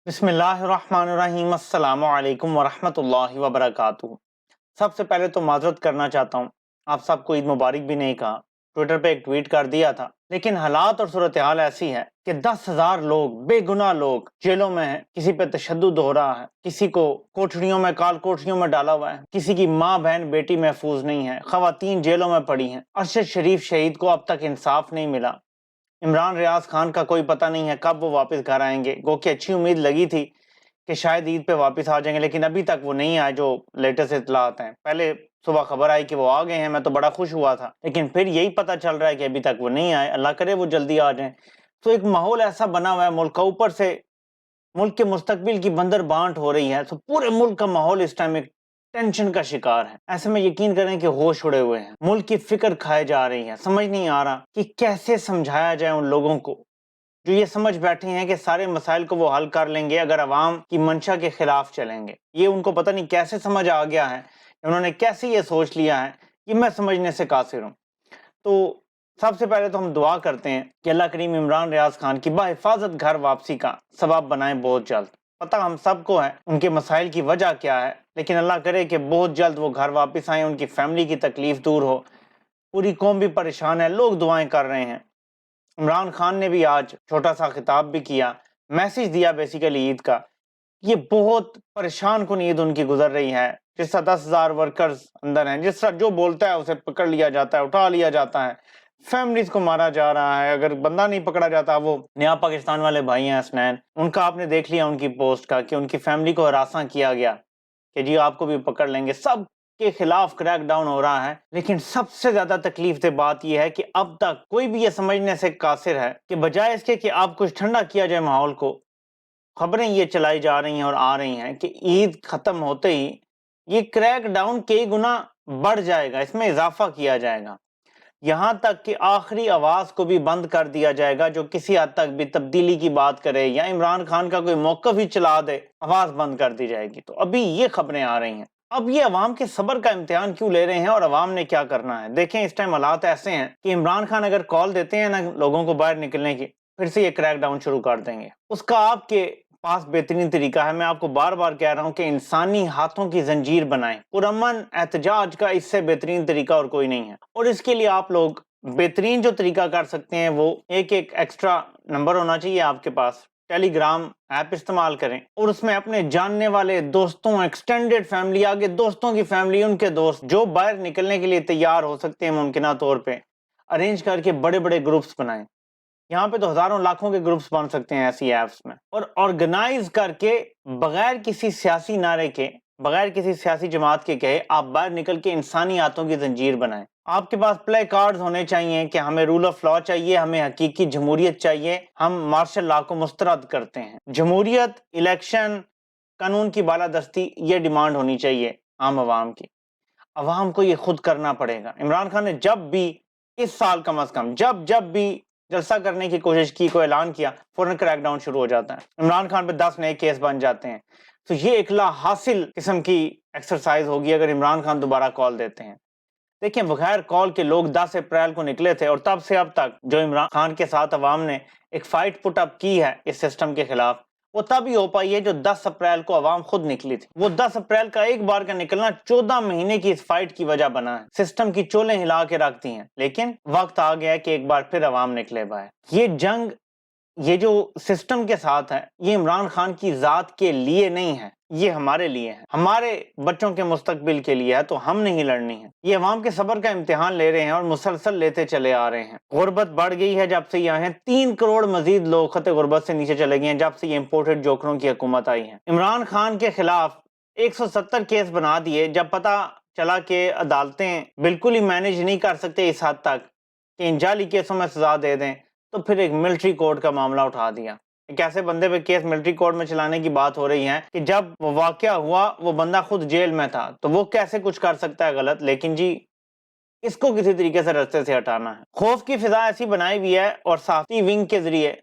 बिस्मिल्लाहिर्रहमानिर्रहीम अस्सलामु अलैकुम वरहमतुल्लाहि वबरकातुहू। सबसे पहले तो माजरत करना चाहता हूँ, आप सबको ईद मुबारक भी नहीं कहा। ट्विटर पे एक ट्वीट कर दिया था, लेकिन हालात और सूरत हाल ऐसी है कि 10,000 लोग, बेगुनाह लोग जेलों में हैं। किसी पे तशद्दुद हो रहा है, किसी को कोठरियों में, काल कोठरियों में डाला हुआ है, किसी की माँ बहन बेटी महफूज नहीं है, खवातीन जेलों में पड़ी हैं। अरशद शरीफ शहीद को अब तक इंसाफ नहीं मिला। इमरान रियाज खान का कोई पता नहीं है कब वो वापस घर आएंगे। गो कि अच्छी उम्मीद लगी थी कि शायद ईद पे वापस आ जाएंगे, लेकिन अभी तक वो नहीं आए। जो लेटेस्ट इत्तलात हैं, पहले सुबह खबर आई कि वो आ गए हैं, मैं तो बड़ा खुश हुआ था, लेकिन फिर यही पता चल रहा है कि अभी तक वो नहीं आए। अल्लाह करे वो जल्दी आ जाएं। तो एक माहौल ऐसा बना हुआ है मुल्क का, ऊपर से मुल्क के मुस्तकबिल की बंदर बांट हो रही है, तो पूरे मुल्क का माहौल इस टाइम एक टेंशन का शिकार है। ऐसे में यकीन करें कि होश उड़े हुए हैं, मुल्क की फिक्र खाए जा रही है। समझ नहीं आ रहा कि कैसे समझाया जाए उन लोगों को जो ये समझ बैठे हैं कि सारे मसाइल को वो हल कर लेंगे अगर अवाम की मंशा के खिलाफ चलेंगे। ये उनको पता नहीं कैसे समझ आ गया है, उन्होंने कैसे ये सोच लिया है कि मैं समझने से कासिर हूँ। तो सबसे पहले तो हम दुआ करते हैं कि अल्लाह करीम इमरान रियाज खान की बाहिफाजत घर वापसी का सबब बनाए बहुत जल्द। पता हम सबको है उनके मसाइल की वजह क्या है, लेकिन अल्लाह करे कि बहुत जल्द वो घर वापस आए, उनकी फैमिली की तकलीफ दूर हो। पूरी कौम भी परेशान है, लोग दुआएं कर रहे हैं। इमरान खान ने भी आज छोटा सा खिताब भी किया, मैसेज दिया बेसिकली ईद का। ये बहुत परेशान कुन ईद उनकी गुजर रही है। जिस तरह 10,000 वर्कर्स अंदर हैं, जिस तरह जो बोलता है उसे पकड़ लिया जाता है, उठा लिया जाता है, फैमिलीज को मारा जा रहा है। अगर बंदा नहीं पकड़ा जाता, वो नया पाकिस्तान वाले भाई हैं हसनैन, उनका आपने देख लिया उनकी पोस्ट का कि उनकी फैमिली को हरासा किया गया कि जी आपको भी पकड़ लेंगे। सब के खिलाफ क्रैक डाउन हो रहा है, लेकिन सबसे ज्यादा तकलीफ दे बात यह है कि अब तक कोई भी ये समझने से कासिर है कि बजाय इसके कि आप कुछ ठंडा किया जाए माहौल को, खबरें ये चलाई जा रही हैं और आ रही हैं कि ईद खत्म होते ही ये क्रैक डाउन कई गुना बढ़ जाएगा, इसमें इजाफा किया जाएगा। यहां तक कि आखिरी आवाज को भी बंद कर दिया जाएगा जो किसी हद तक भी तब्दीली की बात करे या इमरान खान का कोई मौकफ ही चला दे, आवाज बंद कर दी जाएगी। तो अभी ये खबरें आ रही हैं। अब ये अवाम के सब्र का इम्तिहान क्यों ले रहे हैं और अवाम ने क्या करना है? देखें, इस टाइम हालात ऐसे हैं कि इमरान खान अगर कॉल देते हैं ना लोगों को बाहर निकलने की, फिर से ये क्रैक डाउन शुरू कर देंगे। उसका आपके पास बेहतरीन तरीका है। मैं आपको बार बार कह रहा हूं कि इंसानी हाथों की जंजीर बनाएं। पुरअमन एहतजाज का इससे बेहतरीन तरीका और कोई नहीं है। और इसके लिए आप लोग बेहतरीन जो तरीका कर सकते हैं वो एक एक्स्ट्रा नंबर होना चाहिए आपके पास। टेलीग्राम ऐप इस्तेमाल करें और उसमें अपने जानने वाले दोस्तों, एक्सटेंडेड फैमिली, आगे दोस्तों की फैमिली, उनके दोस्त जो बाहर निकलने के लिए तैयार हो सकते हैं मुमकिन तौर पे, अरेंज करके बड़े बड़े ग्रुप्स बनाएं। यहाँ पे तो हजारों लाखों के ग्रुप्स बन सकते हैं ऐसी ऐप्स में, और ऑर्गेनाइज करके बगैर किसी सियासी नारे के, बगैर किसी सियासी जमात के कहे आप बाहर निकल के इंसानी हाथों की जंजीर बनाएं। आपके पास प्ले कार्ड्स होने चाहिए कि हमें रूल ऑफ लॉ चाहिए, हमें हकीकी जमहूरियत चाहिए, हम मार्शल लॉ को मुस्तरद करते हैं। जमहूरियत, इलेक्शन, कानून की बालादस्ती, ये डिमांड होनी चाहिए आम आवाम की। अवाम को ये खुद करना पड़ेगा। इमरान खान ने जब भी इस साल कम अज कम जब भी जलसा करने की कोशिश की, कोई ऐलान किया, फौरन क्रैकडाउन शुरू हो जाता है। इमरान खान पे 10 नए केस बन जाते हैं। तो ये इकला हासिल किस्म की एक्सरसाइज होगी अगर इमरान खान दोबारा कॉल देते हैं। देखिए, बगैर कॉल के लोग 10 अप्रैल को निकले थे और तब से अब तक जो इमरान खान के साथ अवाम ने एक फाइट पुट अप की है इस सिस्टम के खिलाफ, वो तभी हो पाई है जो 10 अप्रैल को अवाम खुद निकली थी। वो 10 अप्रैल का एक बार का निकलना 14 महीने की इस फाइट की वजह बना है। सिस्टम की चोलें हिला के रख दी हैं, लेकिन वक्त आ गया है कि एक बार फिर अवाम निकले बाहर। ये जंग, ये जो सिस्टम के साथ है, ये इमरान खान की जात के लिए नहीं है, ये हमारे लिए है, हमारे बच्चों के मुस्तकबिल के लिए है। तो हम नहीं लड़नी है। ये अवाम के सब्र का इम्तिहान ले रहे हैं और मुसलसल लेते चले आ रहे हैं। गुर्बत बढ़ गई है जब से ये आए हैं। 3 करोड़ मजीद लोग खते गुर्बत से नीचे चले गए हैं जब से ये इम्पोर्टेड जोकरों की हुकूमत आई है। इमरान खान के खिलाफ 170 केस बना दिए जब पता चला कि अदालतें बिल्कुल ही मैनेज नहीं कर सकते इस हद तक कि इन जाली केसों में सजा दे दें, तो फिर एक मिलिट्री कोर्ट का मामला उठा दिया। एक ऐसे बंदे पे केस मिलिट्री कोर्ट में चलाने की बात हो रही है कि जब वो वाकया हुआ वो बंदा खुद जेल में था, तो वो कैसे कुछ कर सकता है गलत। लेकिन जी, इसको किसी तरीके से रास्ते से हटाना है। खौफ की फिजा ऐसी बनाई हुई है और साफी विंग के जरिए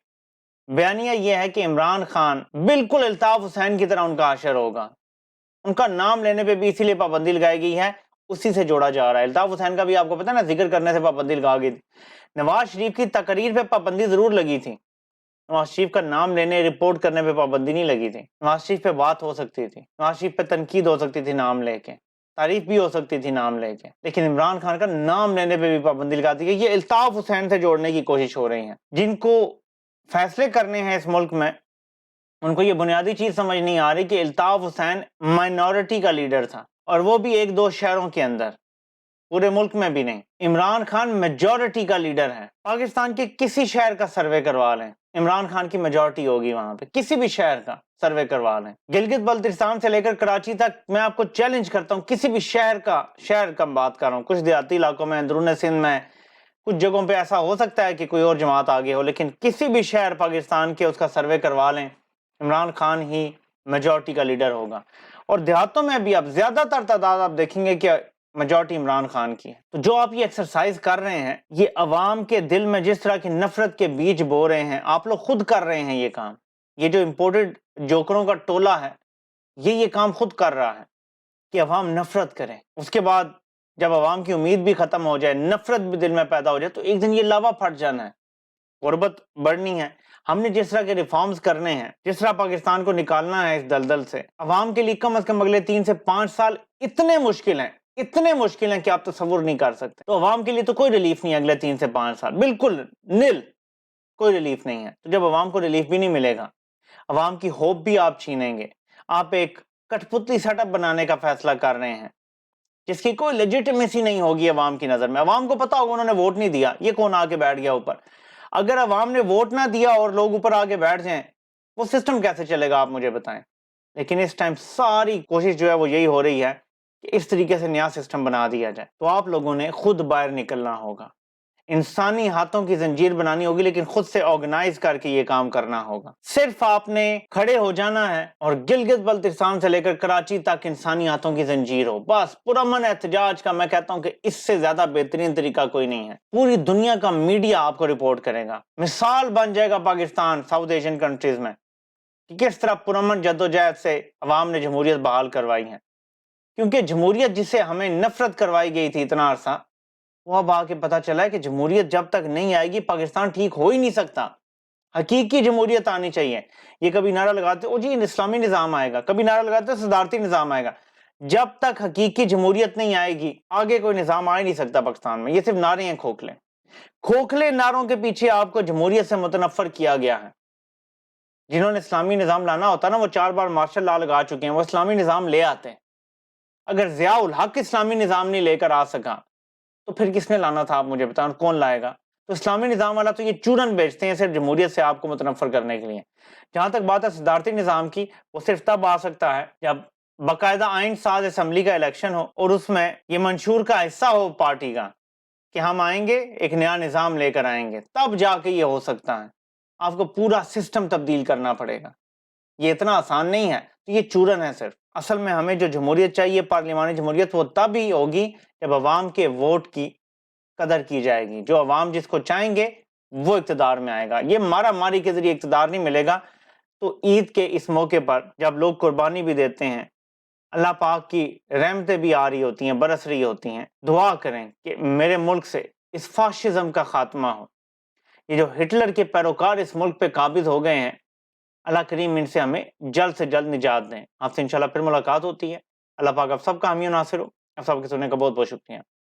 बयानिया यह है कि इमरान खान बिल्कुल अल्ताफ हुसैन की तरह उनका आशर होगा। उनका नाम लेने पे भी इसीलिए पाबंदी लगाई गई है, उसी से जोड़ा जा रहा है। अल्ताफ हुसैन का भी आपको पता है ना, जिक्र करने से पाबंदी लगा गई थी। नवाज शरीफ की तकरीर पे पाबंदी जरूर लगी थी, نواز شریف کا نام لینے رپورٹ کرنے پہ پابندی نہیں لگی تھی، نواز شریف پہ بات ہو سکتی تھی، نواز شریف پہ تنقید ہو سکتی تھی نام لے کے، تعریف بھی ہو سکتی تھی نام لے کے، لیکن عمران خان کا نام لینے پہ بھی پابندی لگا دی گئی۔ یہ الطاف حسین سے جوڑنے کی کوشش ہو رہی ہے۔ جن کو فیصلے کرنے ہیں اس ملک میں، ان کو یہ بنیادی چیز سمجھ نہیں آ رہی کہ الطاف حسین مائنورٹی کا لیڈر تھا، اور وہ بھی ایک دو شہروں کے اندر، پورے ملک میں بھی نہیں۔ عمران خان میجورٹی کا لیڈر ہے۔ پاکستان کے کسی شہر کا سروے کروا لیں، عمران خان کی میجورٹی ہوگی وہاں پہ، کسی بھی شہر کا سروے کروا لیں، گلگت بلتستان سے لے کر کراچی تک۔ میں آپ کو چیلنج کرتا ہوں، کسی بھی شہر کا بات کر رہا ہوں، کچھ دیہاتی علاقوں میں، اندرون سندھ میں، کچھ جگہوں پہ ایسا ہو سکتا ہے کہ کوئی اور جماعت آگے ہو، لیکن کسی بھی شہر پاکستان کے اس کا سروے کروا لیں، عمران خان ہی میجورٹی کا لیڈر ہوگا۔ اور دیہاتوں میں بھی اب زیادہ تر تعداد آپ دیکھیں گے کہ میجورٹی عمران خان کی ہے۔ تو جو آپ یہ ایکسرسائز کر رہے ہیں، یہ عوام کے دل میں جس طرح کی نفرت کے بیج بو رہے ہیں، آپ لوگ خود کر رہے ہیں یہ کام۔ یہ جو امپورٹڈ جوکروں کا ٹولہ ہے، یہ کام خود کر رہا ہے کہ عوام نفرت کرے۔ اس کے بعد جب عوام کی امید بھی ختم ہو جائے، نفرت بھی دل میں پیدا ہو جائے، تو ایک دن یہ لاوا پھٹ جانا ہے، غربت بڑھنی ہے۔ ہم نے جس طرح کے ریفارمز کرنے ہیں، جس طرح پاکستان کو نکالنا ہے اس دلدل سے، عوام کے لیے کم از کم اگلے 3 سے 5 سال اتنے مشکل ہیں کہ آپ تصور نہیں کر سکتے۔ تو عوام کے لیے تو کوئی ریلیف نہیں ہے اگلے 3 سے 5 سال، بالکل نل، کوئی ریلیف نہیں ہے۔ تو جب عوام کو ریلیف بھی نہیں ملے گا، عوام کی ہوپ بھی آپ چھینیں گے، آپ ایک کٹ پتلی سیٹ اپ بنانے کا فیصلہ کر رہے ہیں جس کی کوئی لیجیٹمیسی نہیں ہوگی عوام کی نظر میں۔ عوام کو پتا ہوگا انہوں نے ووٹ نہیں دیا، یہ کون آ کے بیٹھ گیا اوپر۔ اگر عوام نے ووٹ نہ دیا اور لوگ اوپر آ کے بیٹھ جائیں، وہ سسٹم کیسے چلے گا آپ مجھے بتائیں۔ لیکن اس ٹائم ساری کوشش جو ہے وہ یہی ہو رہی ہے کہ اس طریقے سے نیا سسٹم بنا دیا جائے۔ تو آپ لوگوں نے خود باہر نکلنا ہوگا، انسانی ہاتھوں کی زنجیر بنانی ہوگی، لیکن خود سے آرگنائز کر کے یہ کام کرنا ہوگا۔ صرف آپ نے کھڑے ہو جانا ہے اور گلگت بلتستان سے لے کر کراچی تک انسانی ہاتھوں کی زنجیر ہو، بس پرامن احتجاج کا میں کہتا ہوں کہ اس سے زیادہ بہترین طریقہ کوئی نہیں ہے۔ پوری دنیا کا میڈیا آپ کو رپورٹ کرے گا، مثال بن جائے گا پاکستان ساؤتھ ایشین کنٹریز میں کہ کس طرح پرامن جدوجہد سے عوام نے جمہوریت بحال کروائی ہے۔ کیونکہ جمہوریت جسے ہمیں نفرت کروائی گئی تھی اتنا عرصہ، وہ اب آ کے پتہ چلا ہے کہ جمہوریت جب تک نہیں آئے گی پاکستان ٹھیک ہو ہی نہیں سکتا۔ حقیقی جمہوریت آنی چاہیے۔ یہ کبھی نعرہ لگاتے او جی اسلامی نظام آئے گا، کبھی نعرہ لگاتے صدارتی نظام آئے گا۔ جب تک حقیقی جمہوریت نہیں آئے گی، آگے کوئی نظام آ ہی نہیں سکتا پاکستان میں۔ یہ صرف نعرے ہیں کھوکھلے نعروں کے پیچھے آپ کو جمہوریت سے متنفر کیا گیا ہے۔ جنہوں نے اسلامی نظام لانا ہوتا نا، وہ 4 بار مارشل لا لگا چکے ہیں، وہ اسلامی نظام لے آتے ہیں۔ اگر ضیاء الحق اسلامی نظام نہیں لے کر آ سکا تو پھر کس نے لانا تھا آپ مجھے بتائیں، کون لائے گا؟ تو اسلامی نظام والا تو یہ چورن بیچتے ہیں صرف جمہوریت سے آپ کو متنفر کرنے کے لیے۔ جہاں تک بات ہے صدارتی نظام کی، وہ صرف تب آ سکتا ہے جب باقاعدہ آئین ساز اسمبلی کا الیکشن ہو اور اس میں یہ منشور کا حصہ ہو پارٹی کا کہ ہم آئیں گے، ایک نیا نظام لے کر آئیں گے، تب جا کے یہ ہو سکتا ہے۔ آپ کو پورا سسٹم تبدیل کرنا پڑے گا، یہ اتنا آسان نہیں ہے۔ تو یہ چورن ہے صرف۔ اصل میں ہمیں جو جمہوریت چاہیے، پارلیمانی جمہوریت، وہ تب ہی ہوگی جب عوام کے ووٹ کی قدر کی جائے گی۔ جو عوام جس کو چاہیں گے وہ اقتدار میں آئے گا۔ یہ مارا ماری کے ذریعے اقتدار نہیں ملے گا۔ تو عید کے اس موقع پر جب لوگ قربانی بھی دیتے ہیں، اللہ پاک کی رحمتیں بھی آ رہی ہوتی ہیں، برس رہی ہوتی ہیں، دعا کریں کہ میرے ملک سے اس فاشزم کا خاتمہ ہو۔ یہ جو ہٹلر کے پیروکار اس ملک پہ قابض ہو گئے ہیں، اللہ کریم ان سے ہمیں جلد سے جلد نجات دیں۔ آپ سے انشاءاللہ پھر ملاقات ہوتی ہے۔ اللہ پاک آپ سب کا حامی و ناصر ہو۔ آپ سب کے سننے کا بہت بہت شکریہ۔